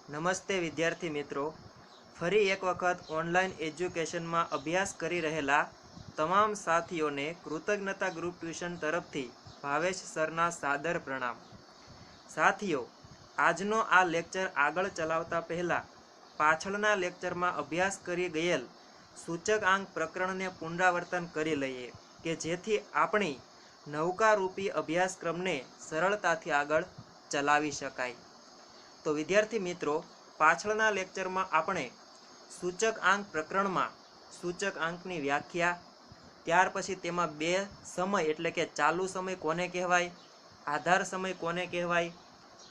નમસ્તે વિદ્યાર્થી મિત્રો, ફરી એક વખત ઓનલાઈન એજ્યુકેશનમાં અભ્યાસ કરી રહેલા તમામ સાથીઓને કૃતજ્ઞતા ગ્રુપ ટ્યુશન તરફથી ભાવેશ સરના સાદર પ્રણામ. સાથીઓ, આજનો આ લેક્ચર આગળ ચલાવતા પહેલાં પાછળના લેક્ચરમાં અભ્યાસ કરી ગયેલ સૂચકાંક પ્રકરણને પુનરાવર્તન કરી લઈએ કે જેથી આપણી નૌકારૂપી અભ્યાસક્રમને સરળતાથી આગળ ચલાવી શકાય. તો વિદ્યાર્થી મિત્રો, પાછળના લેક્ચરમાં આપણે સૂચકાંક પ્રકરણમાં સૂચકાંકની વ્યાખ્યા, ત્યાર પછી તેમાં બે સમય એટલે કે ચાલુ સમય કોને કહેવાય, આધાર સમય કોને કહેવાય,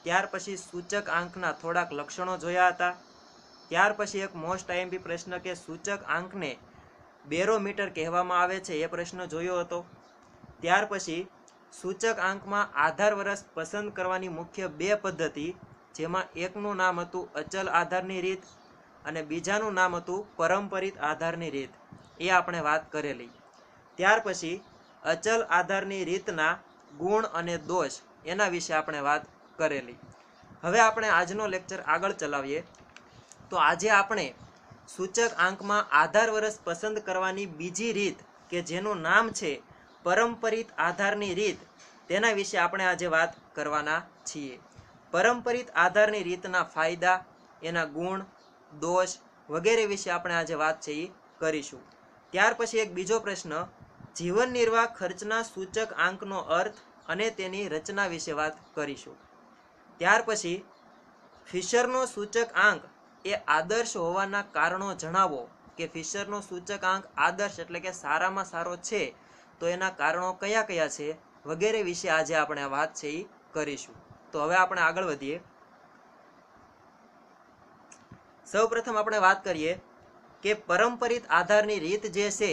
ત્યાર પછી સૂચકાંકના થોડાક લક્ષણો જોયા હતા. ત્યાર પછી એક મોસ્ટ આઈએમપી પ્રશ્ન કે સૂચકાંકને બેરોમીટર કહેવામાં આવે છે એ પ્રશ્ન જોયો હતો. ત્યાર પછી સૂચકાંકમાં આધાર વર્ષ પસંદ કરવાની મુખ્ય બે પદ્ધતિ, જેમાં એકનું નામ હતું અચલ આધારની રીત અને બીજાનું નામ હતું પરંપરિત આધારની રીત, એ આપણે વાત કરેલી. ત્યાર પછી અચલ આધારની રીતના ગુણ અને દોષ એના વિશે આપણે વાત કરેલી. હવે આપણે આજનો લેક્ચર આગળ ચલાવીએ. તો આજે આપણે સૂચકાંકમાં આધાર વર્ષ પસંદ કરવાની બીજી રીત કે જેનું નામ છે પરંપરિત આધારની રીત, તેના વિશે આપણે આજે વાત કરવાના છીએ. પરંપરિત આધારની રીતના ફાયદા, એના ગુણ, દોષ વગેરે વિશે આપણે આજે વાત છે એ કરીશું. ત્યાર પછી એક બીજો પ્રશ્ન, જીવન નિર્વાહ ખર્ચના સૂચકાંકનો અર્થ અને તેની રચના વિશે વાત કરીશું. ત્યાર પછી ફિશરનો સૂચકાંક એ આદર્શ હોવાના કારણો જણાવો, કે ફિશરનો સૂચકાંક આદર્શ એટલે કે સારામાં સારો છે તો એના કારણો કયા કયા છે વગેરે વિશે આજે આપણે આ વાત છે એ કરીશું. તો હવે આપણે આગળ વધીએ. સૌપ્રથમ આપણે વાત કરીએ કે પરંપરિત આધારની રીત જે છે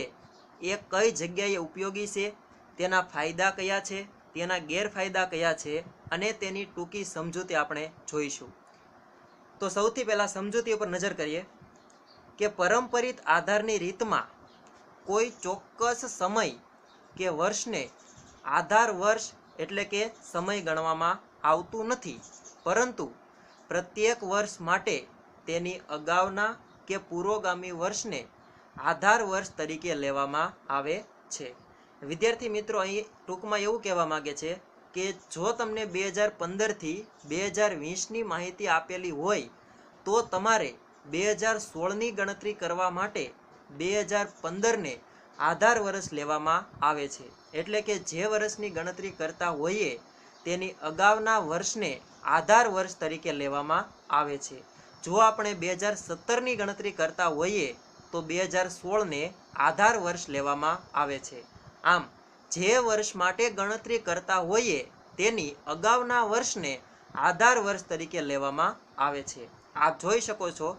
એ કઈ જગ્યાએ ઉપયોગી છે, તેના ફાયદા કયા છે, તેના ગેરફાયદા કયા છે અને તેની ટૂંકી સમજૂતી આપણે જોઈશું. તો સૌથી પહેલા સમજૂતી ઉપર નજર કરીએ કે પરંપરિત આધારની રીતમાં કોઈ ચોક્કસ સમય કે વર્ષને આધાર વર્ષ એટલે કે સમય ગણવામાં આવતું નથી, પરંતુ પ્રત્યેક વર્ષ માટે તેની અગાઉના કે પૂર્વગામી વર્ષને આધાર વર્ષ તરીકે લેવામાં આવે છે. વિદ્યાર્થી મિત્રો, અહીં ટૂંકમાં એવું કહેવા માંગે છે કે જો તમને 2015થી 2020ની માહિતી આપેલી હોય તો તમારે 2016ની ગણતરી કરવા માટે 2015ને આધાર વર્ષ લેવામાં આવે છે. એટલે કે જે વર્ષની ગણતરી કરતા હોઈએ તેની અગાઉના વર્ષને આધાર વર્ષ તરીકે લેવામાં આવે છે. જો આપણે 2017ની ગણતરી કરતા હોઈએ તો 2016ને આધાર વર્ષ લેવામાં આવે છે. આમ જે વર્ષ માટે ગણતરી કરતા હોઈએ તેની અગાઉના વર્ષને આધાર વર્ષ તરીકે લેવામાં આવે છે. આપ જોઈ શકો છો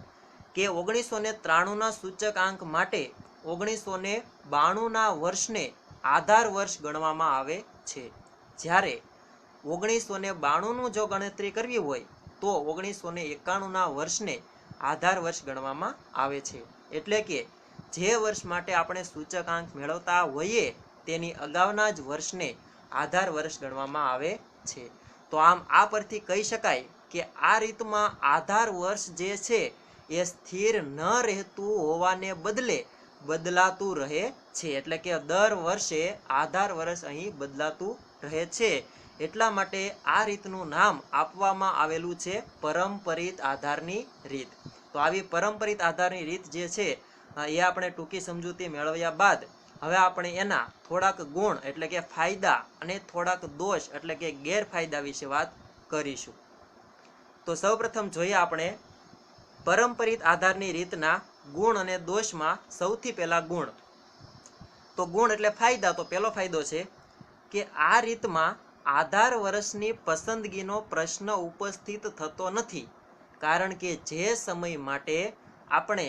કે 1993ના સૂચકાંક માટે 1992ના વર્ષને આધાર વર્ષ ગણવામાં આવે છે. જ્યારે 1992નું જો ગણતરી કરવી હોય તો 1991ના વર્ષને આધાર વર્ષ ગણવામાં આવે છે. એટલે કે જે વર્ષ માટે આપણે સૂચકાંક મેળવતા હોઈએ તેની અગાઉના જ વર્ષને આધાર વર્ષ ગણવામાં આવે છે. તો આમ આ પરથી કહી શકાય કે આ રીતમાં આધાર વર્ષ જે છે એ સ્થિર ન રહેતું હોવાને બદલે બદલાતું રહે છે. એટલે કે દર વર્ષે આધાર વર્ષ અહીં બદલાતું રહે છે. એટલા માટે આ રીતનું નામ આપવામાં આવેલું છે પરંપરિત આધારની રીત. તો આવી પરંપરિત આધારની રીત જે છે એ આપણે ટૂંકી સમજૂતી મેળવ્યા બાદ હવે આપણે એના થોડાક ગુણ એટલે કે ફાયદા અને થોડાક દોષ એટલે કે ગેરફાયદા વિશે વાત કરીશું. તો સૌપ્રથમ જોઈએ આપણે પરંપરિત આધારની રીતના ગુણ અને દોષમાં સૌથી પહેલા ગુણ. તો ગુણ એટલે ફાયદા. તો પહેલો ફાયદો છે કે આ રીતમાં આધાર વર્ષની પસંદગીનો પ્રશ્ન ઉપસ્થિત થતો નથી, કારણ કે જે સમય માટે આપણે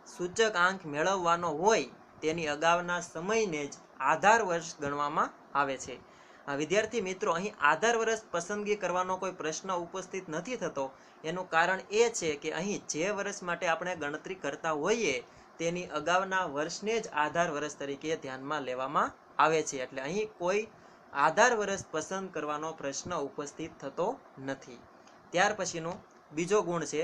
સૂચકાંક મેળવવાનો હોય તેની અગાઉના સમયને જ આધાર વર્ષ ગણવામાં આવે છે. વિદ્યાર્થી મિત્રો, અહીં આધાર વર્ષ પસંદગી કરવાનો કોઈ પ્રશ્ન ઉપસ્થિત નથી થતો. એનું કારણ એ છે કે અહીં જે વર્ષ માટે આપણે ગણતરી કરતા હોઈએ તેની અગાઉના વર્ષને જ આધાર વર્ષ તરીકે ધ્યાનમાં લેવામાં આવે છે. એટલે અહીં કોઈ આધાર વર્ષ પસંદ કરવાનો પ્રશ્ન ઉપસ્થિત થતો નથી. ત્યાર પછીનો બીજો ગુણ છે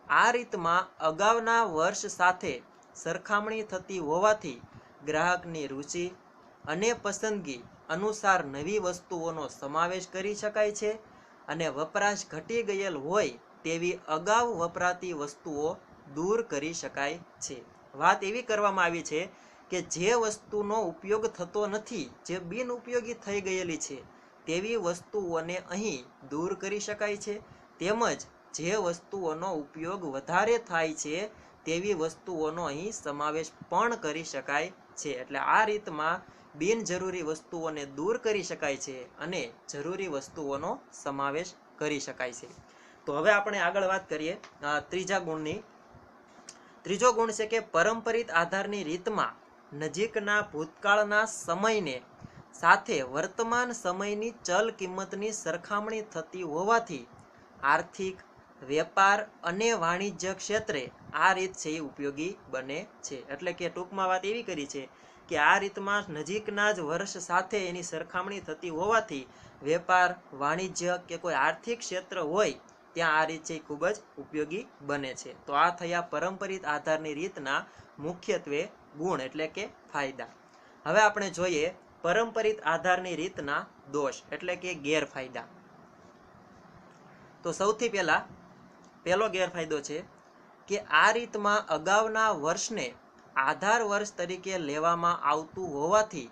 આ રીતમાં અગાઉના વર્ષ સાથે સરખામણી થતી હોવાથી ગ્રાહકની રુચિ અને પસંદગી અનુસાર નવી વસ્તુઓનો સમાવેશ કરી શકાય છે અને વપરાશ ઘટી ગયેલ હોય તેવી અગાઉ વપરાતી વસ્તુઓ દૂર કરી શકાય છે. વાત એવી કરવામાં આવી છે કે જે વસ્તુનો ઉપયોગ થતો નથી, જે બિનઉપયોગી થઈ ગયેલી છે તેવી વસ્તુઓને અહીં દૂર કરી શકાય છે, તેમજ જે વસ્તુઓનો ઉપયોગ વધારે થાય છે તેવી વસ્તુઓનો અહીં સમાવેશ પણ કરી શકાય છે. એટલે આ રીતમાં બિનજરૂરી વસ્તુઓને દૂર કરી શકાય છે અને જરૂરી વસ્તુઓનો સમાવેશ કરી શકાય છે. તો હવે આપણે આગળ વાત કરીએ ત્રીજા ગુણની. ત્રીજો ગુણ છે કે પરંપરિત આધારની રીતમાં નજીકના ભૂતકાળના સમયને સાથે વર્તમાન સમયની ચલ કિંમતની સરખામણી થતી હોવાથી આર્થિક, વેપાર અને વાણિજ્ય ક્ષેત્રે આ રીત છે એ ઉપયોગી બને છે. એટલે કે ટૂંકમાં વાત એવી કરી છે કે આ રીતમાં નજીકના જ વર્ષ સાથે એની સરખામણી થતી હોવાથી વેપાર, વાણિજ્ય કે કોઈ આર્થિક ક્ષેત્ર હોય ત્યાં આ રીત છે એ ખૂબ જ ઉપયોગી બને છે. તો આ થયા પરંપરિત આધારની રીતના મુખ્યત્વે ગુણ એટલે કે ફાયદા. હવે આપણે જોઈએ પરંપરિત આધારની રીતના દોષ એટલે કે ગેરફાયદા. તો સૌથી પહેલો ગેરફાયદો છે કે આ રીતમાં અગાઉના વર્ષને આધાર વર્ષ તરીકે લેવામાં આવતું હોવાથી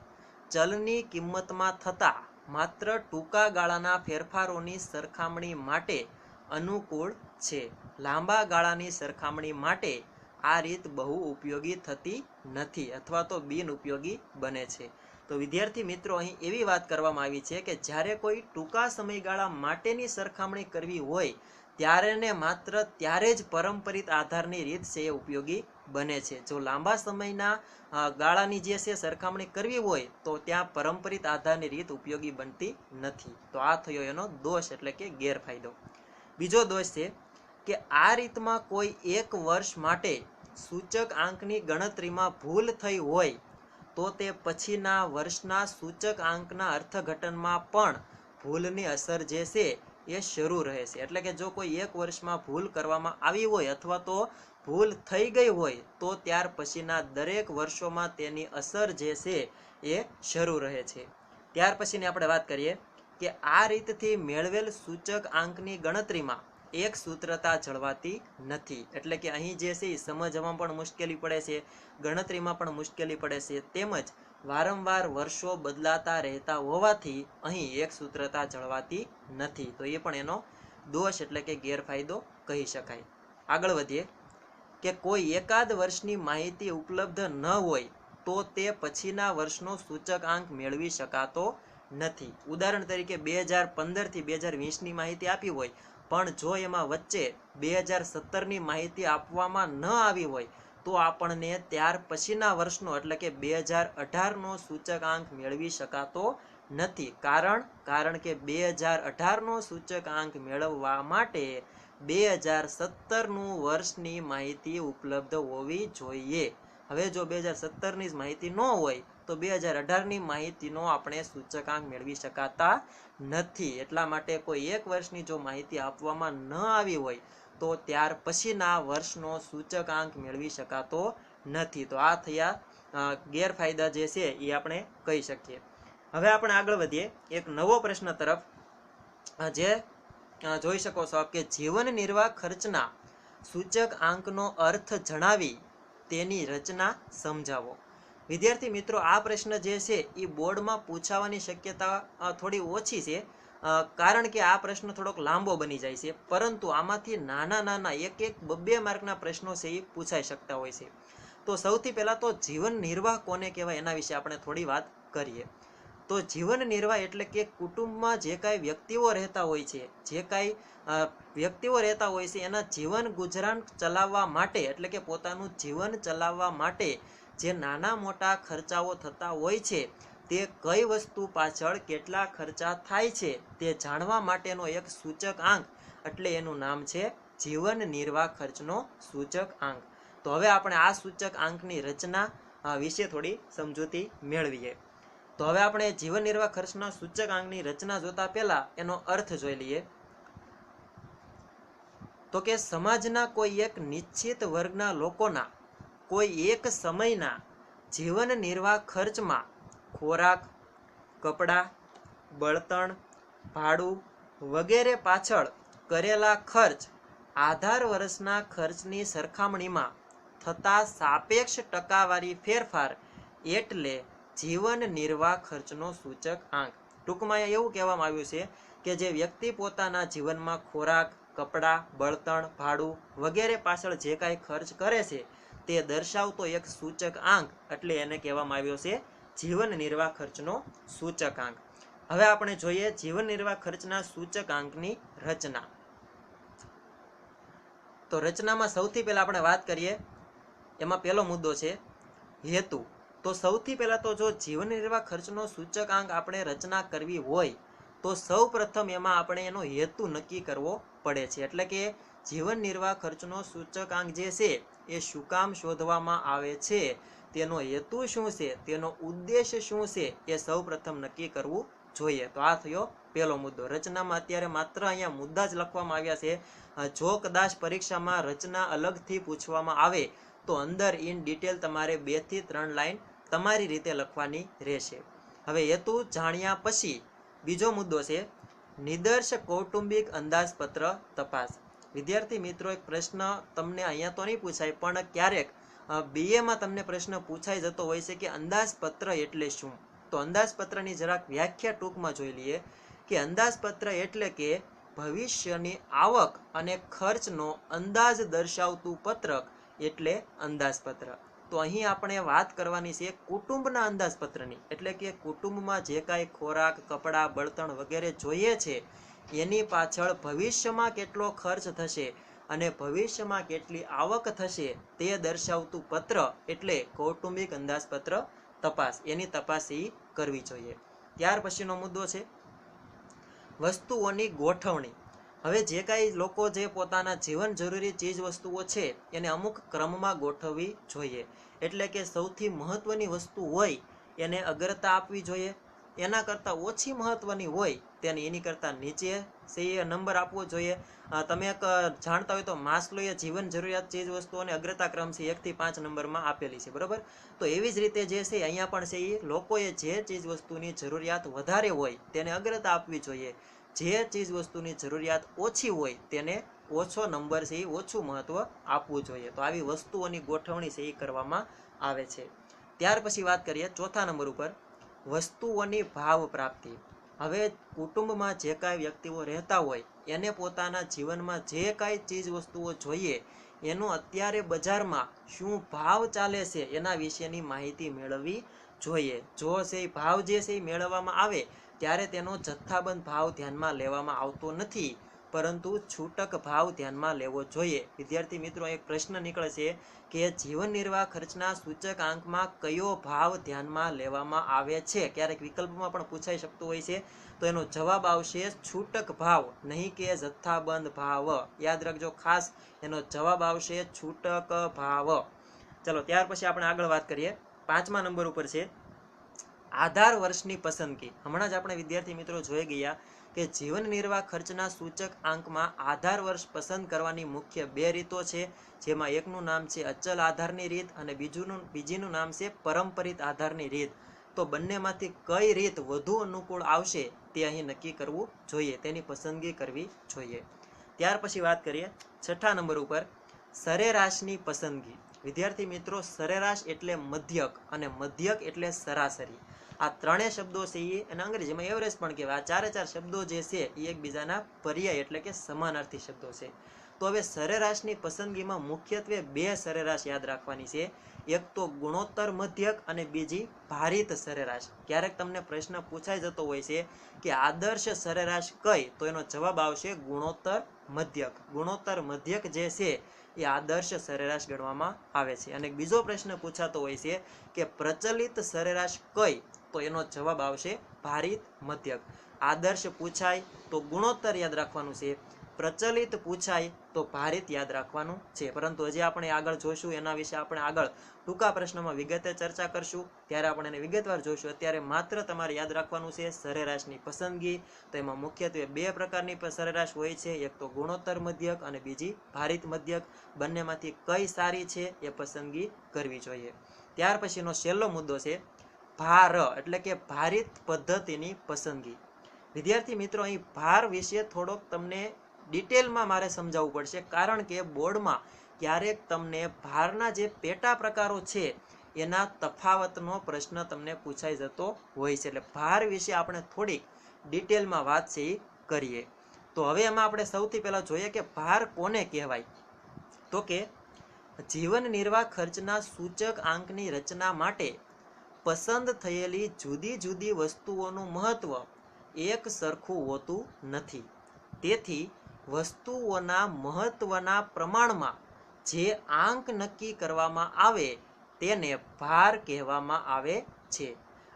ચલની કિંમતમાં થતા માત્ર ટૂંકા ગાળાના ફેરફારોની સરખામણી માટે અનુકૂળ છે. લાંબા ગાળાની સરખામણી માટે આ રીત બહુ ઉપયોગી થતી નથી અથવા તો બિનઉપયોગી બને છે. તો વિદ્યાર્થી મિત્રો, અહીં એવી વાત કરવામાં આવી છે કે જ્યારે કોઈ ટૂંકા સમયગાળા માટેની સરખામણી કરવી હોય ત્યારે ને માત્ર ત્યારે જ પરંપરિત આધારની રીત છે એ ઉપયોગી બને છે. જો લાંબા સમયના ગાળાની જે છે સરખામણી કરવી હોય તો ત્યાં પરંપરિત આધારની રીત ઉપયોગી બનતી નથી. તો આ થયો એનો દોષ એટલે કે ગેરફાયદો. બીજો દોષ છે કે આ રીતમાં કોઈ એક વર્ષ માટે સૂચક આંકની ગણતરીમાં ભૂલ થઈ હોય તો તે પછીના વર્ષના સૂચક આંકના અર્થઘટનમાં પણ ભૂલની અસર જે છે એ શરૂ રહે છે. એટલે કે જો કોઈ એક વર્ષમાં ભૂલ કરવામાં આવી હોય અથવા તો ભૂલ થઈ ગઈ હોય તો ત્યાર પછીના દરેક વર્ષોમાં તેની અસર જે છે એ શરૂ રહે છે. ત્યાર પછીની આપણે વાત કરીએ કે આ રીતથી મેળવેલ સૂચક આંકની ગણતરીમાં એક સૂત્રતા જળવાતી નથી. એટલે કે અહીં જે છે એ સમજવામાં પણ મુશ્કેલી પડે છે, ગણતરીમાં પણ મુશ્કેલી પડે છે, તેમજ વારંવાર વર્ષો બદલાતા રહેતા હોવાથી અહીં એક સૂત્રતા જળવાતી નથી. તો એ પણ એનો દોષ એટલે કે ગેરફાયદો કહી શકાય. આગળ વધીએ કે કોઈ એકાદ વર્ષની માહિતી ઉપલબ્ધ ન હોય તો તે પછીના વર્ષનો સૂચક આંક મેળવી શકાતો નથી. ઉદાહરણ તરીકે 2015 થી 2020ની માહિતી આપી હોય પણ જો એમાં વચ્ચે 2017ની માહિતી આપવામાં ન આવી હોય તો આપણને ત્યાર પછીના વર્ષનો એટલે કે 2018નો સૂચક આંક મેળવી શકાતો નથી. કારણ કે 2018નો સૂચક આંક મેળવવા માટે 2017નું વર્ષની માહિતી ઉપલબ્ધ હોવી જોઈએ. હવે જો 2017ની જ માહિતી ન હોય તો 2018ની માહિતીનો આપણે સૂચકાંક મેળવી શકાતા નથી. એટલા માટે કોઈ એક વર્ષની જો માહિતી આપવામાં ન આવી હોય તો ત્યાર પછીના વર્ષનો સૂચકાંક મેળવી શકાતો નથી. તો આ થયા ગેરફાયદા જે છે એ આપણે કહી શકીએ. હવે આપણે આગળ વધીએ એક નવો પ્રશ્ન તરફ, જે જોઈ શકો છો કે જીવન નિર્વાહ ખર્ચના સૂચક આંકનો અર્થ જણાવી તેની રચના સમજાવો. વિદ્યાર્થી મિત્રો, આ પ્રશ્ન જે છે એ બોર્ડમાં પૂછાવાની શક્યતા થોડી ઓછી છે, કારણ કે આ પ્રશ્ન થોડોક લાંબો બની જાય છે, પરંતુ આમાંથી નાના એક બે માર્કના પ્રશ્નો છે એ પૂછાઈ શકતા હોય છે. તો સૌથી પહેલા તો જીવન નિર્વાહ કોને કહેવાય એના વિશે આપણે થોડી વાત કરીએ. તો જીવન નિર્વાહ એટલે કે કુટુંબમાં જે કાંઈ વ્યક્તિઓ રહેતા હોય છે એના જીવન ગુજરાન ચલાવવા માટે એટલે કે પોતાનું જીવન ચલાવવા માટે જે નાના મોટા ખર્ચાઓ થતા હોય છે તે કઈ વસ્તુ પાછળ કેટલા ખર્ચા થાય છે તે જાણવા માટેનો એક સૂચક આંક એટલે એનું નામ છે જીવન નિર્વાહ ખર્ચનો સૂચક આંક. તો હવે આપણે આ સૂચક આંકની રચના વિશે થોડી સમજૂતી મેળવીએ. તો હવે આપણે જીવન નિર્વાહ ખર્ચના સૂચક આંકની રચના જોતા પહેલા એનો અર્થ જોઈ લઈએ. તો કે સમાજના કોઈ એક નિશ્ચિત વર્ગના લોકોના કોઈ એક સમયના જીવન નિર્વાહ ખર્ચમાં ખોરાક, કપડાં, બળતણ, ભાડું વગેરે પાછળ કરેલા ખર્ચ આધાર વર્ષના ખર્ચની સરખામણીમાં થતા સાપેક્ષ ટકાવારી ફેરફાર એટલે જીવન નિર્વાહ ખર્ચનો સૂચક આંક. ટૂંકમાં એવું કહેવામાં આવ્યું છે કે જે વ્યક્તિ પોતાના જીવનમાં ખોરાક, કપડાં, બળતણ, ભાડું વગેરે પાછળ જે કાંઈ ખર્ચ કરે છે તે દર્શાવતો એક સૂચક આંક એટલે એને કહેવામાં આવ્યો છે જીવન નિર્વાહ ખર્ચનો સૂચક આંક. હવે આપણે જોઈએ જીવન નિર્વાહ ખર્ચના સૂચક આંકની રચના. તો રચનામાં સૌથી પહેલા આપણે વાત કરીએ, એમાં પહેલો મુદ્દો છે હેતુ. તો સૌથી પહેલા તો જો જીવન નિર્વાહ ખર્ચનો સૂચક આંક આપણે રચના કરવી હોય તો સૌ પ્રથમ એમાં આપણે એનો હેતુ નક્કી કરવો પડે છે. એટલે કે જીવન નિર્વાહ ખર્ચનો સૂચક આંક જે છે એ શું કામ શોધવામાં આવે છે, તેનો હેતુ શું છે, તેનો ઉદ્દેશ શું છે, એ સૌ પ્રથમ નક્કી કરવું જોઈએ. તો આ થયો પહેલો મુદ્દો. રચનામાં અત્યારે માત્ર અહીંયા મુદ્દા જ લખવામાં આવ્યા છે. જો કદાચ પરીક્ષામાં રચના અલગથી પૂછવામાં આવે તો અંદર ઇન ડિટેલ તમારે 2 થી 3 લાઈન તમારી રીતે લખવાની રહેશે. હવે હેતુ જાણ્યા પછી બીજો મુદ્દો છે નિદર્શ કૌટુંબિક અંદાજપત્ર તપાસ. વિદ્યાર્થી મિત્રો, એક પ્રશ્ન તમને અહીંયા તો નહીં પૂછાય પણ ક્યારેક બીએમાં તમને પ્રશ્ન પૂછાઈ જતો હોય છે કે અંદાજપત્ર એટલે શું. તો અંદાજપત્રની જરાક વ્યાખ્યા ટૂંકમાં જોઈ લઈએ કે અંદાજપત્ર એટલે કે ભવિષ્યની આવક અને ખર્ચનો અંદાજ દર્શાવતું પત્રક એટલે અંદાજપત્ર. તો અહીં આપણે વાત કરવાની છે કુટુંબના અંદાજપત્રની. એટલે કે કુટુંબમાં જે કાંઈ ખોરાક, કપડાં, બળતણ વગેરે જોઈએ છે એની પાછળ ભવિષ્યમાં કેટલો ખર્ચ થશે અને ભવિષ્યમાં કેટલી આવક થશે તે દર્શાવતું પત્ર એટલે કૌટુંબિક અંદાજપત્ર તપાસ. એની તપાસ કરવી જોઈએ. ત્યાર પછીનો મુદ્દો છે વસ્તુઓની ગોઠવણી. હવે જે કાંઈ લોકો જે પોતાના જીવન જરૂરી ચીજ વસ્તુઓ છે એને અમુક ક્રમમાં ગોઠવવી જોઈએ. એટલે કે સૌથી મહત્વની વસ્તુ હોય એને અગ્રતા આપવી જોઈએ, એના કરતાં ઓછી મહત્વની હોય તેને એની કરતાં નીચે છે એ નંબર આપવો જોઈએ. તમે એક જાણતા હોય તો માસ્લોએ જીવન જરૂરિયાત ચીજ વસ્તુઓને અગ્રતા ક્રમ છે 1 થી 5 નંબરમાં આપેલી છે, બરોબર. તો એવી જ રીતે જે છે અહીંયા પણ છે એ લોકોએ જે ચીજ વસ્તુની જરૂરિયાત વધારે હોય તેને અગ્રતા આપવી જોઈએ, જે ચીજ વસ્તુની જરૂરિયાત ઓછી હોય તેને ઓછો નંબર છે એ ઓછું મહત્વ આપવું જોઈએ. તો આવી વસ્તુઓની ગોઠવણી છે એ કરવામાં આવે છે. ત્યાર પછી વાત કરીએ ચોથા નંબર ઉપર વસ્તુઓની ભાવ પ્રાપ્તિ. હવે કુટુંબમાં જે કાંઈ વ્યક્તિઓ રહેતા હોય એને પોતાના જીવનમાં જે કાંઈ ચીજ વસ્તુઓ જોઈએ એનો અત્યારે બજારમાં શું ભાવ ચાલે છે એના વિશેની માહિતી મેળવવી જોઈએ. જો છે એ ભાવ જે છે એ મેળવવામાં આવે ત્યારે તેનો જથ્થાબંધ ભાવ ધ્યાનમાં લેવામાં આવતો નથી, પરંતુ છૂટક ભાવ ધ્યાનમાં લેવો જોઈએ. વિદ્યાર્થી મિત્રો, એક પ્રશ્ન નીકળે છે કે જીવન નિર્વાહ ખર્ચના સૂચક આંકમાં કયો ભાવ ધ્યાનમાં લેવામાં આવે છે. ક્યારેક વિકલ્પમાં પણ પૂછાઈ શકતું હોય છે. તો એનો જવાબ આવશે છૂટક ભાવ, નહીં કે જથ્થાબંધ ભાવ. યાદ રાખજો ખાસ, એનો જવાબ આવશે છૂટક ભાવ. ચલો ત્યાર પછી આપણે આગળ વાત કરીએ. 5મા નંબર ઉપર છે આધાર વર્ષની પસંદગી. હમણાં જ આપણે વિદ્યાર્થી મિત્રો જોઈ ગયા કે જીવન નિર્વાહ ખર્ચના સૂચક આંકમાં આધાર વર્ષ પસંદ કરવાની મુખ્ય 2 રીતો છે, જેમાં એકનું નામ છે અચલ આધારની રીત અને બીજીનું નામ છે પરંપરિત આધારની રીત. તો બંનેમાંથી કઈ રીત વધુ અનુકૂળ આવશે તે અહીં નક્કી કરવું જોઈએ, તેની પસંદગી કરવી જોઈએ. ત્યાર પછી વાત કરીએ 6ઠા નંબર ઉપર સરેરાશની પસંદગી. વિદ્યાર્થી મિત્રો, સરેરાશ એટલે મધ્યક અને મધ્યક એટલે સરાસરી. આ ત્રણેય શબ્દો છે એને અંગ્રેજીમાં એવરેજ પણ કહેવાય. આ 4 શબ્દો જે છે એ એકબીજાના પર્યાય એટલે કે સમાનાર્થી શબ્દો છે. તો હવે સરેરાશની પસંદગીમાં મુખ્યત્વે 2 સરેરાશ યાદ રાખવાની છે. એક તો ગુણોત્તર મધ્યક અને બીજી ભારિત સરેરાશ. ક્યારેક તમને પ્રશ્ન પૂછાઈ જતો હોય છે કે આદર્શ સરેરાશ કઈ, તો એનો જવાબ આવશે ગુણોત્તર મધ્યક. ગુણોત્તર મધ્યક જે છે એ આદર્શ સરેરાશ ગણવામાં આવે છે. અને બીજો પ્રશ્ન પૂછાતો હોય છે કે પ્રચલિત સરેરાશ કઈ, તો એનો જવાબ આવશે ભારિત મધ્યક. આદર્શ પૂછાય તો ગુણોત્તર યાદ રાખવાનું છે, પ્રચલિત પૂછાય તો ભારિત યાદ રાખવાનું છે, પરંતુ હજી આપણે આગળ જોઈશું, એના વિશે આપણે આગળ ટૂંકા પ્રશ્નમાં વિગતે ચર્ચા કરશું, ત્યારે આપણે એને વિગતવાર જોઈશું. અત્યારે માત્ર તમારે યાદ રાખવાનું છે સરેરાશની પસંદગી. તો એમાં મુખ્યત્વે બે પ્રકારની સરેરાશ હોય છે, એક તો ગુણોત્તર મધ્યક અને બીજી ભારિત મધ્યક. બંનેમાંથી કઈ સારી છે એ પસંદગી કરવી જોઈએ. ત્યાર પછીનો છેલ્લો મુદ્દો છે ભાર, એટલે કે ભારિત પદ્ધતિની પસંદગી. વિદ્યાર્થી મિત્રો, અહીં ભાર વિશે થોડોક તમને ડિટેલમાં મારે સમજાવવું પડશે, કારણ કે બોર્ડમાં ક્યારેક તમને ભારના જે પેટા પ્રકારો છે એના તફાવતનો પ્રશ્ન તમને પૂછાઈ જતો હોય છે. એટલે ભાર વિશે આપણે થોડીક ડિટેલમાં વાત છે એ કરીએ. તો હવે એમાં આપણે સૌથી પહેલા જોઈએ કે ભાર કોને કહેવાય. તો કે જીવન નિર્વાહ ખર્ચના સૂચક આંકની રચના માટે પસંદ થયેલી જુદી જુદી વસ્તુઓનું મહત્વ એક સરખું હોતું નથી. તેથી વસ્તુઓના મહત્વના પ્રમાણમાં જે આંક નક્કી કરવામાં આવે તેને ભાર કહેવામાં આવે છે.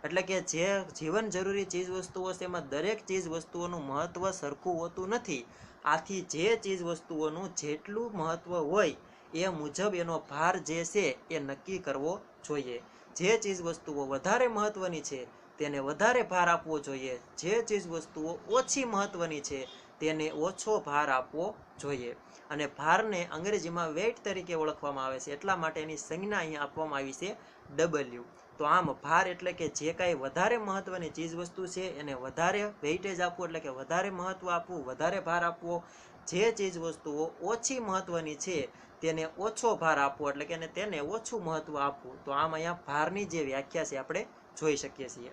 એટલે કે જે જીવન જરૂરી ચીજ વસ્તુઓ છે એમાં દરેક ચીજ વસ્તુઓનું મહત્વ સરખું હોતું નથી. આથી જે ચીજ વસ્તુઓનું જેટલું મહત્વ હોય એ મુજબ એનો ભાર જે છે એ નક્કી કરવો જોઈએ. જે ચીજ વસ્તુઓ વધારે મહત્વની છે તેને વધારે ભાર આપવો જોઈએ, જે ચીજ વસ્તુઓ ઓછી મહત્વની છે તેને ઓછો ભાર આપવો જોઈએ. અને ભારને અંગ્રેજીમાં વેઇટ તરીકે ઓળખવામાં આવે છે, એટલા માટે એની સંજ્ઞા અહીંયા આપવામાં આવી છે W. તો આમ ભાર એટલે કે જે કાંઈ વધારે મહત્વની ચીજ વસ્તુ છે એને વધારે વેઇટેજ આપવું, એટલે કે વધારે મહત્વ આપવું, વધારે ભાર આપવો. જે ચીજ વસ્તુઓ ઓછી મહત્વની છે તેને ઓછો ભાર આપવો, એટલે કે તેને ઓછું મહત્વ આપવું. તો આમ અહીંયા ભારની જે વ્યાખ્યા છે આપણે જોઈ શકીએ છીએ.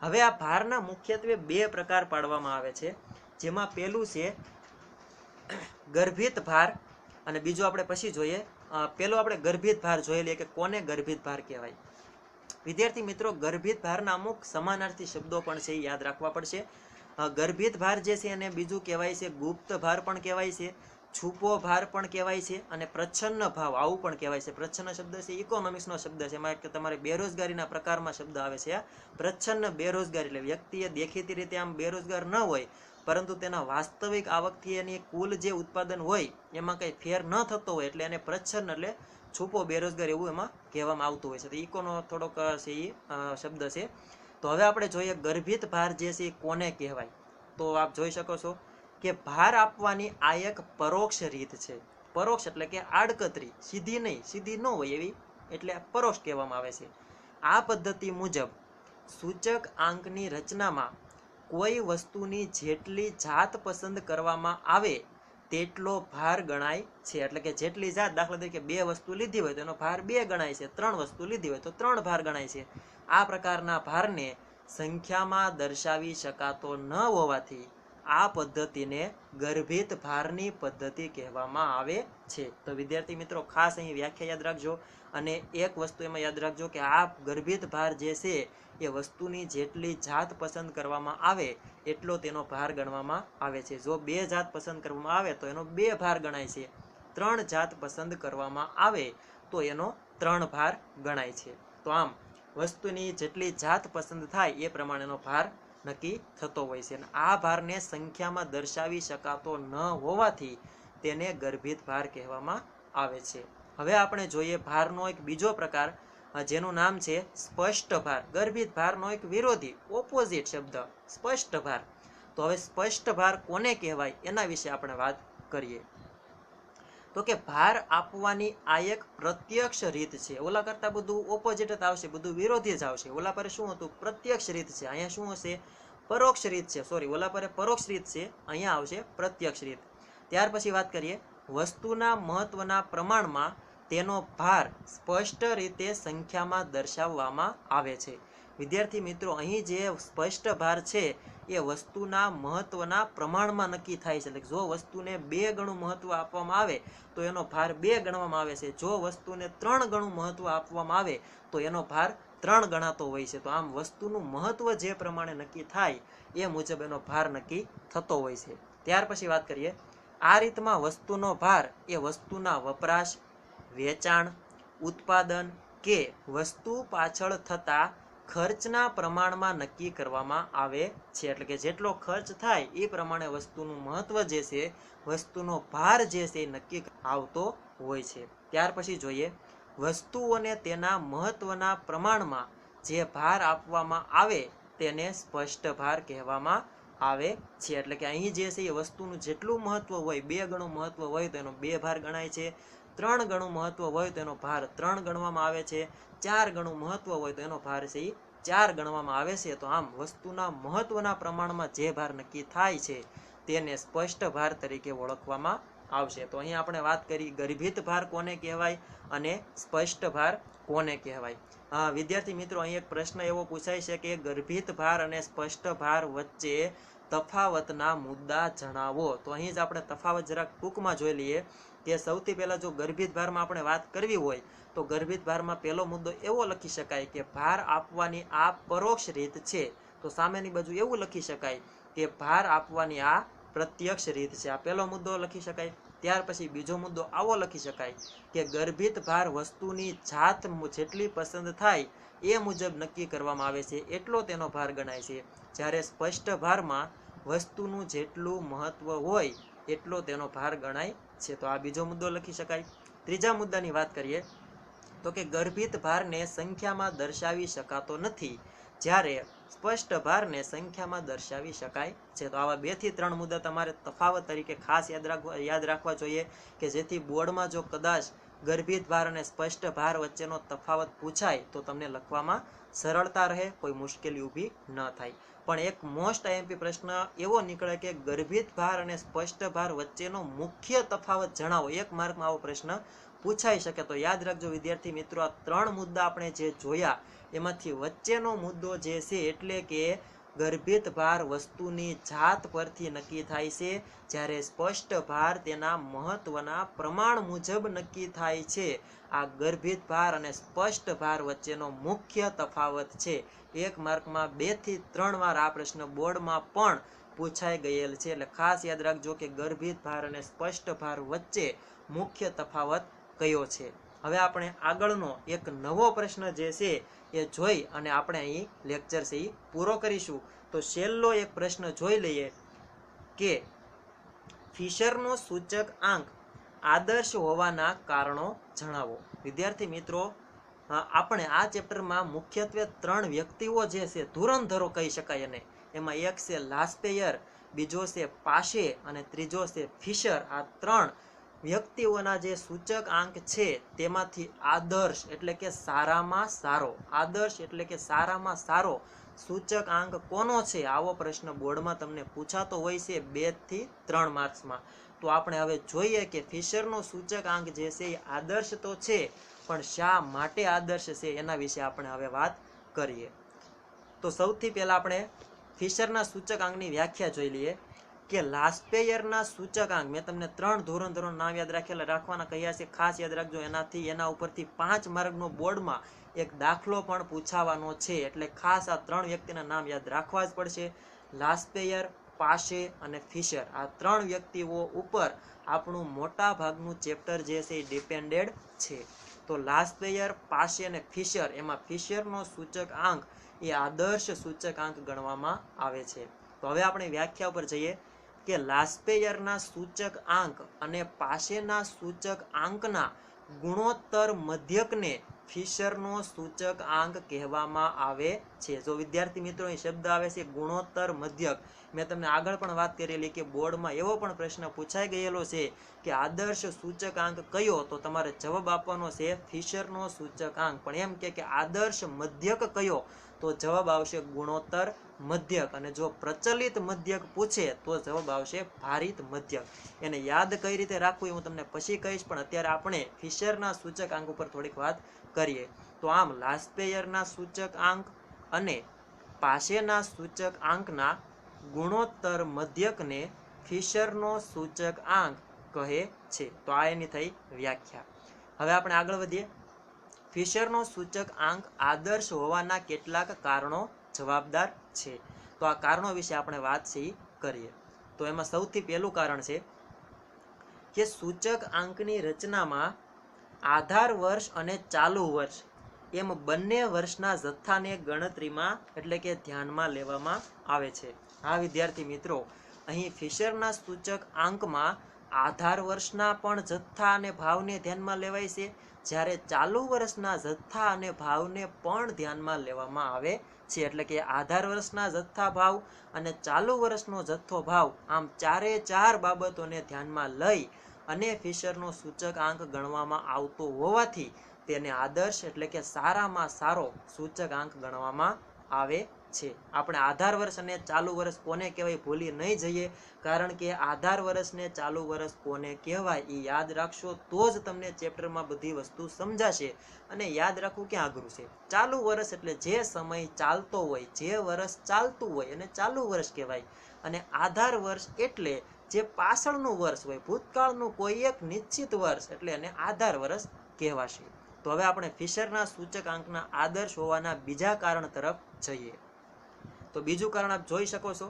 હવે આ ભારના મુખ્યત્વે બે પ્રકાર પાડવામાં આવે છે, જેમાં પહેલું છે ગર્ભિત ભાર અને બીજું આપણે પછી જોઈએ. પેલો આપણે ગર્ભિત ભાર જોઈ લઈએ કે કોને ગર્ભિત ભાર કહેવાય. વિદ્યાર્થી મિત્રો, ગર્ભિત ભારના અમુક સમાનાર્થી શબ્દો પણ છે, યાદ રાખવા પડશે. ગર્ભિત ભાર જે છે એને બીજું કહેવાય છે ગુપ્ત ભાર પણ કહેવાય છે, છુપો ભાર પણ કહેવાય છે, અને પ્રચ્છન્ન ભાવ આવું પણ કહેવાય છે. પ્રચ્છન્ન શબ્દ છે ઇકોનોમિક્સનો શબ્દ છે, એમાં તમારે બેરોજગારીના પ્રકારમાં શબ્દ આવે છે. પ્રચ્છન્ન બેરોજગારી એટલે વ્યક્તિએ દેખીતી રીતે આમ બેરોજગાર ન હોય, પરંતુ તેના વાસ્તવિક આવકથી એની કુલ જે ઉત્પાદન હોય એમાં કંઈ ફેર ન થતો હોય, એટલે એને પ્રચ્છન્ન એટલે છુપો બેરોજગાર એવું એમાં કહેવામાં આવતું હોય છે. તો ઇકોનો થોડોક છે એ શબ્દ છે. તો હવે આપણે જોઈએ ગર્ભિત ભાર જે છે એ કોને કહેવાય. તો આપ જોઈ શકો છો કે ભાર આપવાની આ એક પરોક્ષ રીત છે. પરોક્ષ એટલે કે આડકતરી, સીધી નહીં, સીધી ન હોય એવી, એટલે પરોક્ષ કહેવામાં આવે છે. આ પદ્ધતિ મુજબ સૂચક આંકની રચનામાં કોઈ વસ્તુની જેટલી જાત પસંદ કરવામાં આવે તેટલો ભાર ગણાય છે. એટલે કે જેટલી જાત, દાખલા તરીકે 2 વસ્તુ લીધી હોય તો એનો ભાર 2 ગણાય છે, 3 વસ્તુ લીધી હોય તો 3 ભાર ગણાય છે. આ પ્રકારના ભારને સંખ્યામાં દર્શાવી શકાતો ન હોવાથી આ પદ્ધતિને ગર્ભિત ભારની પદ્ધતિ કહેવામાં આવે છે. તો વિદ્યાર્થી મિત્રો, ખાસ અહીં વ્યાખ્યા યાદ રાખજો. અને એક વસ્તુ એમાં યાદ રાખજો કે આ ગર્ભિત ભાર જે છે એ વસ્તુની જેટલી જાત પસંદ કરવામાં આવે એટલો તેનો ભાર ગણવામાં આવે છે. જો 2 જાત પસંદ કરવામાં આવે તો એનો 2 ભાર ગણાય છે, 3 જાત પસંદ કરવામાં આવે તો એનો 3 ભાર ગણાય છે. તો આમ વસ્તુની જેટલી જાત પસંદ થાય એ પ્રમાણેનો ભાર નક્કી થતો હોય છે. અને આ ભારને સંખ્યામાં દર્શાવી શકાતો ન હોવાથી તેને ગર્ભિત ભાર કહેવામાં આવે છે. હવે આપણે જોઈએ ભારનો એક બીજો પ્રકાર, જેનું નામ છે સ્પષ્ટ ભાર. ગર્ભિત ભારનો એક વિરોધી ઓપોઝિટ શબ્દ સ્પષ્ટ ભાર. તો હવે સ્પષ્ટ ભાર કોને કહેવાય એના વિશે આપણે વાત કરીએ. તો કે ભાર આપવાની આ એક પ્રત્યક્ષ રીત છે. ઓલા કરતા બધું ઓપોઝિટ જ આવશે, બધું વિરોધી જ આવશે. ઓલા પર શું હતું? પ્રત્યક્ષ રીત છે. અહીંયા શું હશે? પરોક્ષ રીત છે. સોરી, ઓલા પર પરોક્ષ રીત છે, અહીંયા આવશે પ્રત્યક્ષ રીત. ત્યાર પછી વાત કરીએ વસ્તુના મહત્વના પ્રમાણમાં તેનો ભાર સ્પષ્ટ રીતે સંખ્યામાં દર્શાવવામાં આવે છે. વિદ્યાર્થી મિત્રો, અહીં જે સ્પષ્ટ ભાર છે એ વસ્તુના મહત્વના પ્રમાણમાં નક્કી થાય છે. એટલે જો વસ્તુને 2 ગણું મહત્વ આપવામાં આવે તો એનો ભાર 2 ગણવામાં આવે છે. જો વસ્તુને 3 ગણું મહત્વ આપવામાં આવે તો એનો ભાર 3 ગણાતો હોય છે. તો આમ વસ્તુનું મહત્વ જે પ્રમાણે નક્કી થાય એ મુજબ એનો ભાર નક્કી થતો હોય છે. ત્યાર પછી વાત કરીએ, આ રીતમાં વસ્તુનો ભાર એ વસ્તુના વપરાશ, વેચાણ, ઉત્પાદન કે વસ્તુ પાછળ થતા ખર્ચના પ્રમાણમાં નક્કી કરવામાં આવે છે. એટલે કે જેટલો ખર્ચ થાય એ પ્રમાણે વસ્તુનું મહત્વ જે છે, વસ્તુનો ભાર જે છે એ નક્કી આવતો હોય છે. ત્યાર પછી જોઈએ, વસ્તુઓને તેના મહત્વના પ્રમાણમાં જે ભાર આપવામાં આવે તેને સ્પષ્ટ ભાર કહેવામાં આવે છે. એટલે કે અહીં જે છે એ વસ્તુનું જેટલું મહત્વ હોય, 2 ગણું મહત્વ હોય તો એનો 2 ભાર ગણાય છે. 3 ગણું મહત્વ હોય તો એનો ભાર 3 ગણવામાં આવે છે. 4 ગણું મહત્વ હોય તો એનો ભાર છે એ 4 ગણવામાં આવે છે. તો આમ વસ્તુના મહત્વના પ્રમાણમાં જે ભાર નક્કી થાય છે તેને સ્પષ્ટ ભાર તરીકે ઓળખવામાં આવશે. તો અહીં આપણે વાત કરી ગર્ભિત ભાર કોને કહેવાય અને સ્પષ્ટ ભાર કોને કહેવાય. વિદ્યાર્થી મિત્રો, અહીં એક પ્રશ્ન એવો પૂછાય છે કે ગર્ભિત ભાર અને સ્પષ્ટ ભાર વચ્ચે તફાવતના મુદ્દા જણાવો. તો અહીં જ આપણે તફાવત જરાક ટૂંકમાં જોઈ લઈએ કે સૌથી પહેલા જો ગર્ભિત ભારમાં આપણે વાત કરવી હોય તો ગર્ભિત ભારમાં પહેલો મુદ્દો એવો લખી શકાય કે ભાર આપવાની આ પરોક્ષ રીત છે. તો સામેની બાજુ એવું લખી શકાય કે ભાર આપવાની આ પ્રત્યક્ષ રીત છે. આ પહેલો મુદ્દો લખી શકાય. ત્યાર પછી બીજો મુદ્દો આવો લખી શકાય કે ગર્ભિત ભાર વસ્તુની જાત જેટલી પસંદ થાય એ મુજબ નક્કી કરવામાં આવે છે એટલો તેનો ભાર ગણાય છે. જ્યારે સ્પષ્ટ ભારમાં વસ્તુનું જેટલું મહત્વ હોય એટલો તેનો ભાર ગણાય છે. તો આ બીજો મુદ્દો લખી શકાય. ત્રીજા મુદ્દાની વાત કરીએ તો કે ગર્ભિત ભારને સંખ્યામાં દર્શાવી શકાતો નથી, જ્યારે સ્પષ્ટ ભારને સંખ્યામાં દર્શાવી શકાય છે. તો આવા 2 થી 3 મુદ્દા તમારે તફાવત તરીકે ખાસ યાદ રાખવા જોઈએ કે જેથી બોર્ડમાં જો કદાચ ગર્ભિત ભાર અને સ્પષ્ટ ભાર વચ્ચેનો તફાવત પૂછાય તો તમને લખવામાં સરળતા રહે, કોઈ મુશ્કેલી ઊભી ન થાય. પણ એક મોસ્ટ આઈએમપી પ્રશ્ન એવો નીકળે કે ગર્ભિત ભાર અને સ્પષ્ટ ભાર વચ્ચેનો મુખ્ય તફાવત જણાવો. 1 માર્કમાં આવો પ્રશ્ન પૂછાઈ શકે. તો યાદ રાખજો વિદ્યાર્થી મિત્રો, આ 3 મુદ્દા આપણે જે જોયા એમાંથી વચ્ચેનો મુદ્દો જે છે એટલે કે ગર્ભિત ભાર વસ્તુની જાત પરથી નક્કી થાય છે, જ્યારે સ્પષ્ટ ભાર તેના મહત્વના પ્રમાણ મુજબ નક્કી થાય છે. આ ગર્ભિત ભાર અને સ્પષ્ટ ભાર વચ્ચેનો મુખ્ય તફાવત છે. 1 માર્કમાં 2 થી 3 વાર આ પ્રશ્ન બોર્ડમાં પણ પૂછાઈ ગયેલ છે. એટલે ખાસ યાદ રાખજો કે ગર્ભિત ભાર અને સ્પષ્ટ ભાર વચ્ચે મુખ્ય તફાવત કયો છે. હવે આપણે આગળનો એક નવો પ્રશ્ન જે છે એ જોઈ અને આપણે અહીં લેક્ચર છે એ પૂરો કરીશું. તો છેલ્લો એક પ્રશ્ન જોઈ લઈએ કે ફિશરનો સૂચક આંક આદર્શ હોવાના કારણો જણાવો. વિદ્યાર્થી મિત્રો, આપણે આ ચેપ્ટરમાં મુખ્યત્વે 3 વ્યક્તિઓ જે છે ધુરંધરો કહી શકાય, અને એમાં એક છે લાસ્પેયર, બીજો છે પાશે અને ત્રીજો છે ફિશર. આ 3 વ્યક્તિઓના જે સૂચક આંક છે તેમાંથી આદર્શ એટલે કે સારામાં સારો, આદર્શ એટલે કે સારામાં સારો સૂચક આંક કોનો છે, આવો પ્રશ્ન બોર્ડમાં તમને પૂછાતો હોય છે 2 થી 3 માર્ક્સમાં. તો આપણે હવે જોઈએ કે ફિશરનો સૂચક આંક જે છે એ આદર્શ તો છે, પણ શા માટે આદર્શ છે એના વિશે આપણે હવે વાત કરીએ. તો સૌથી પહેલા આપણે ફિશરના સૂચક આંકની વ્યાખ્યા જોઈ લઈએ કે લાસ્પેયરના સૂચકાંક, મેં તમને 3 ધોરણોના નામ યાદ રાખવાના કહ્યા છે, ખાસ યાદ રાખજો. એના ઉપરથી 5 માર્કનો બોર્ડમાં એક દાખલો પણ પૂછાવાનો છે. એટલે ખાસ આ 3 વ્યક્તિના નામ યાદ રાખવા જ પડશે. લાસ્પેયર, પાશે અને ફિશર, આ 3 વ્યક્તિઓ ઉપર આપણું મોટા ભાગનું ચેપ્ટર જે છે એ ડિપેન્ડેડ છે. તો લાસ્પેયર, પાશે અને ફિશર, એમાં ફિશરનો સૂચક આંક એ આદર્શ સૂચક આંક ગણવામાં આવે છે. તો હવે આપણે વ્યાખ્યા ઉપર જઈએ કે લાસ્પેયરના સૂચક આંક અને પાસેના સૂચક આંકના ગુણોત્તર મધ્યકને ફિશરનો સૂચક આંક કહેવામાં આવે છે. જો વિદ્યાર્થી મિત્રો અહીં શબ્દ આવે છે ગુણોત્તર મધ્યક, મેં તમને આગળ પણ વાત કરેલી કે બોર્ડમાં એવો પણ પ્રશ્ન પૂછાઈ ગયેલો છે કે આદર્શ સૂચક આંક કયો, તો તમારે જવાબ આપવાનો છે ફિશરનો સૂચક આંક. પણ એમ કે આદર્શ મધ્યક કયો, તો જવાબ આવશે ગુણોત્તર મધ્યક. અને જો પ્રચલિત મધ્યક પૂછે તો જવાબ આવશે ભારિત મધ્યક. એને યાદ કઈ રીતે રાખવું એ હું તમને પછી કહીશ, પણ અત્યારે આપણે ફિશરના સૂચક આંક ઉપર થોડીક વાત કરીએ. તો આમ લાસ્પેયરના સૂચક આંક અને પાસેના સૂચક આંકના ગુણોત્તર મધ્યકને ફિશરનો સૂચક આંક કહે છે. તો આ એની થઈ વ્યાખ્યા. હવે આપણે આગળ વધીએ. ફિશરનો સૂચક આંક આદર્શ હોવાના કેટલાક કારણો જવાબદાર છે. તો આ કારણો વિશે આપણે વાત કરીએ. તો એમાં સૌથી પહેલું કારણ છે કે સૂચક આંકની રચનામાં આધાર વર્ષ અને ચાલુ વર્ષ એમ બંને વર્ષના જથ્થાને ગણતરીમાં એટલે કે ધ્યાનમાં લેવામાં આવે છે. હા વિદ્યાર્થી મિત્રો, અહીં ફિશરના સૂચક આંકમાં આધાર વર્ષના પણ જથ્થા અને ભાવને ધ્યાનમાં લેવાય છે, જ્યારે ચાલુ વર્ષના જથ્થા અને ભાવને પણ ધ્યાનમાં લેવામાં આવે છે. એટલે કે આધાર વર્ષના જથ્થા ભાવ અને ચાલુ વર્ષનો જથ્થો ભાવ, આમ ચારે ચાર બાબતોને ધ્યાનમાં લઈ અને ફિશરનો સૂચક આંક ગણવામાં આવતો હોવાથી તેને આદર્શ એટલે કે સારામાં સારો સૂચક આંક ગણવામાં આવે છે. આપણે આધાર વર્ષ અને ચાલુ વર્ષ કોને કહેવાય ભૂલી નહીં જઈએ, કારણ કે આધાર વર્ષ ને ચાલુ વર્ષ કોને કહેવાય એ યાદ રાખશો તો જ તમને ચેપ્ટરમાં બધી વસ્તુ સમજાશે. અને યાદ રાખવું ક્યાં અઘરું છે. ચાલુ વર્ષ એટલે જે સમય ચાલતો હોય, જે વર્ષ ચાલતું હોય એને ચાલુ વર્ષ કહેવાય. અને આધાર વર્ષ એટલે જે પાછળનું વર્ષ હોય, ભૂતકાળનું કોઈ એક નિશ્ચિત વર્ષ, એટલે એને આધાર વર્ષ કહેવાશે. તો હવે આપણે ફિશરના સૂચક આંકના આદર્શ હોવાના બીજા કારણ તરફ જઈએ. તો બીજું કારણ આપ જોઈ શકો છો,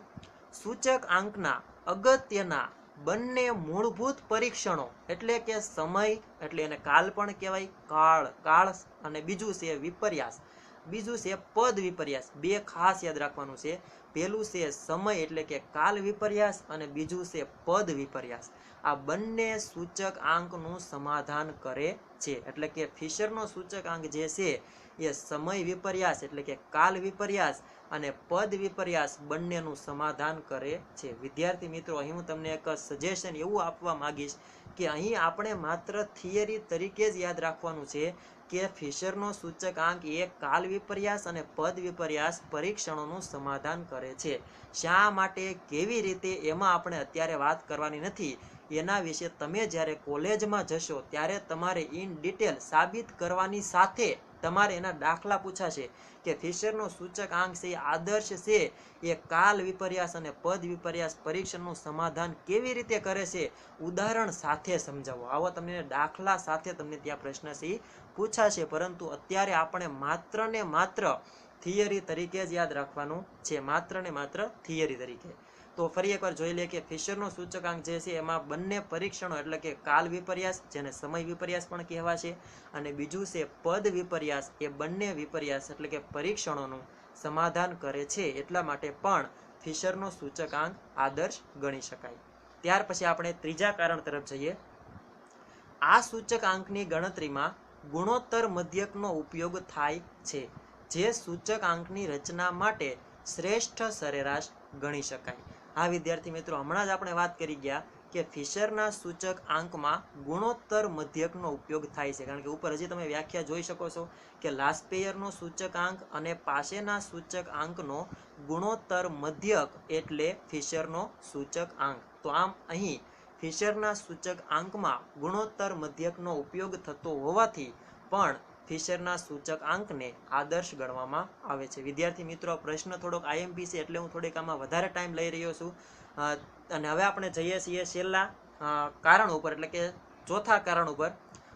સૂચક આંકના અગત્યના બંને મૂળભૂત પરીક્ષણો એટલે કે સમય એટલે એને કાલ પણ કહેવાય, કાળ અને બીજું છે વિપર્યાસ, બીજું છે પદ વિપર્યાસ. બે ખાસ યાદ રાખવાનું છે. પહેલું છે સમય એટલે કે કાલ વિપર્યાસ અને બીજું છે પદ વિપર્યાસ. આ બંને સૂચક આંકનું સમાધાન કરે છે. એટલે કે ફિશરનો સૂચક આંક જે છે એ સમય વિપર્યાસ એટલે કે કાલ વિપર્યાસ અને પદ વિપર્યાસ બંનેનું સમાધાન કરે છે. વિદ્યાર્થી મિત્રો, અહીં હું તમને એક સજેશન એવું આપવા માંગીશ કે અહીં આપણે માત્ર થિયરી તરીકે જ યાદ રાખવાનું છે કે ફિશરનો સૂચક આંક એ કાલ વિપર્યાસ અને પદ વિપર્યાસ પરીક્ષણોનું સમાધાન કરે છે. શા માટે, કેવી રીતે, એમાં આપણે અત્યારે વાત કરવાની નથી. એના વિશે તમે જ્યારે કોલેજમાં જશો ત્યારે તમારે ઇન ડિટેલ સાબિત કરવાની સાથે તમારે એના દાખલા પૂછાશે કે ફિશરનો સૂચક આંક છે એ આદર્શ છે, એ કાલ વિપર્યાસ અને પદ વિપર્યાસ પરીક્ષણનું સમાધાન કેવી રીતે કરે છે, ઉદાહરણ સાથે સમજાવો. આવો તમને દાખલા સાથે તમને ત્યાં પ્રશ્ન છે પૂછાશે. પરંતુ અત્યારે આપણે માત્ર ને માત્ર થિયરી તરીકે જ યાદ રાખવાનું છે, માત્ર ને માત્ર થિયરી તરીકે. તો ફરી એકવાર જોઈ લે કે ફિશરનો સૂચકાંક જે છે એમાં બંને પરીક્ષણો એટલે કે કાલ વિપર્યાસ, જેને સમય વિપર્યાસ પણ કહેવાશે, અને બીજું છે પદ વિપર્યાસ, એ બંને વિપર્યાસ એટલે કે પરીક્ષણોનું સમાધાન કરે છે. એટલા માટે પણ ફિશરનો સૂચકાંક આદર્શ ગણી શકાય. ત્યાર પછી આપણે ત્રીજા કારણ તરફ જઈએ. આ સૂચકાંકની ગણતરીમાં ગુણોત્તર મધ્યકનો ઉપયોગ થાય છે, જે સૂચકાંકની રચના માટે શ્રેષ્ઠ સરેરાશ ગણી શકાય. આ વિદ્યાર્થી મિત્રો, હમણાં જ આપણે વાત કરી ગયા કે ફિશરના સૂચક આંકમાં ગુણોત્તર મધ્યકનો ઉપયોગ થાય છે. કારણ કે ઉપર હજી તમે વ્યાખ્યા જોઈ શકો છો કે લાસ્પેયરનો સૂચક આંક અને પાસેના સૂચક આંકનો ગુણોત્તર મધ્યક એટલે ફિશરનો સૂચક આંક. તો આમ અહીં ફિશરના સૂચક આંકમાં ગુણોત્તર મધ્યકનો ઉપયોગ થતો હોવાથી પણ ફિશરના સૂચક આંકને આદર્શ ગણવામાં આવે છે. વિદ્યાર્થી મિત્રો, પ્રશ્ન થોડોક આઈએમપી છે એટલે હું થોડીક આમાં વધારે ટાઈમ લઈ રહ્યો છું. અને હવે આપણે જઈએ છીએ છેલ્લા કારણ ઉપર એટલે કે ચોથા કારણ ઉપર.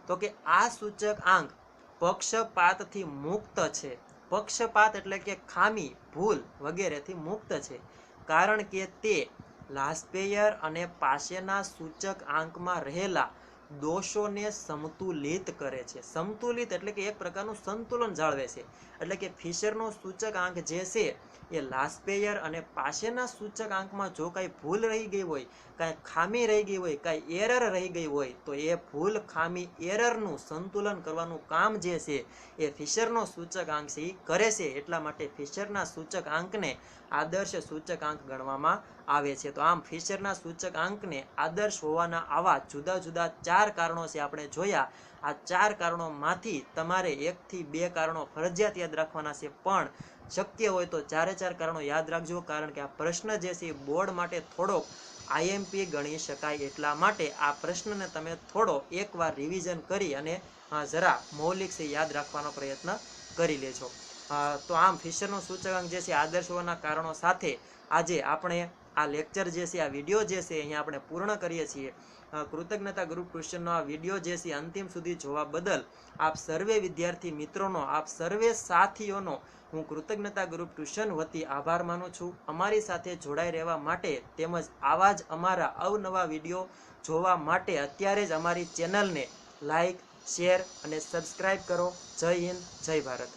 તો કે આ સૂચક આંક પક્ષપાતથી મુક્ત છે. પક્ષપાત એટલે કે ખામી, ભૂલ વગેરેથી મુક્ત છે, કારણ કે તે લાસ્પેયર અને પાસેના સૂચક આંકમાં રહેલા દોષોને સમતુલિત કરે છે. સમતુલિત એટલે કે એક પ્રકારનું સંતુલન જાળવે છે. એટલે કે ફિશરનો સૂચક આંક જે છે એ લાસ્પેયર અને પાસેના સૂચક આંકમાં જો કાંઈ ભૂલ રહી ગઈ હોય, કાંઈ ખામી રહી ગઈ હોય, કાંઈ એરર રહી ગઈ હોય, તો એ ભૂલ, ખામી, એરરનું સંતુલન કરવાનું કામ જે છે એ ફિશરનો સૂચક આંક છે એ કરે છે. એટલા માટે ફિશરના સૂચક આંકને આદર્શ સૂચક આંક ગણવામાં આવે છે. તો આમ ફિશરના સૂચક આંકને આદર્શ હોવાના આવા જુદા જુદા 4 કારણો છે આપણે જોયા. આ 4 કારણોમાંથી તમારે 1 થી 2 કારણો ફરજિયાત યાદ રાખવાના છે, પણ શક્ય હોય તો 4 કારણો યાદ રાખજો. કારણ કે આ પ્રશ્ન જે છે બોર્ડ માટે થોડોક આઈએમપી ગણી શકાય. એટલા માટે આ પ્રશ્નને તમે થોડો એકવાર રિવિઝન કરી અને જરા મૌલિક છે યાદ રાખવાનો પ્રયત્ન કરી લેજો. તો આમ ફિશરનો સૂચકાંક જે છે આદર્શ હોવાના કારણો સાથે આજે આપણે આ લેક્ચર જે છે, આ વિડીયો જે છે અહીંયા આપણે પૂર્ણ કરીએ છીએ. કૃતજ્ઞતા ગ્રુપ ટ્યુશનનો આ વિડીયો જે છે અંતિમ સુધી જોવા બદલ આપ સર્વે વિદ્યાર્થી મિત્રોનો, આપ સર્વે સાથીઓનો હું કૃતજ્ઞતા ગ્રુપ ટ્યુશન વતી આભાર માનું છું. અમારી સાથે જોડાઈ રહેવા માટે તેમજ આવા જ અમારા અવનવા વિડીયો જોવા માટે અત્યારે જ અમારી ચેનલને લાઈક, શેર અને સબસ્ક્રાઈબ કરો. જય હિન્દ, જય ભારત.